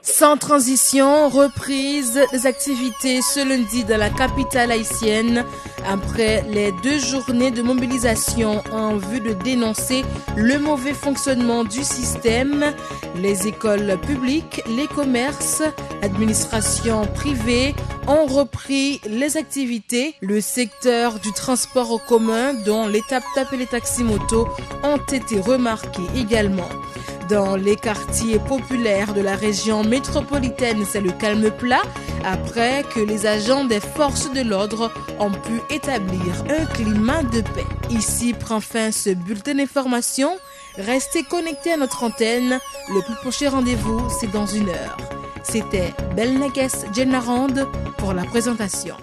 Sans transition, reprise des activités ce lundi dans la capitale haïtienne après les 2 journées de mobilisation en vue de dénoncer le mauvais fonctionnement du système. Les écoles publiques, les commerces, l'administration privée ont repris les activités. Le secteur du transport en commun, dont les tap-tap et les taxis-motos, ont été remarqués également. Dans les quartiers populaires de la région métropolitaine, c'est le calme plat après que les agents des forces de l'ordre ont pu établir un climat de paix. Ici prend fin ce bulletin d'information. Restez connectés à notre antenne. Le plus prochain rendez-vous, c'est dans 1 heure. C'était Belnages Djenarand pour la présentation.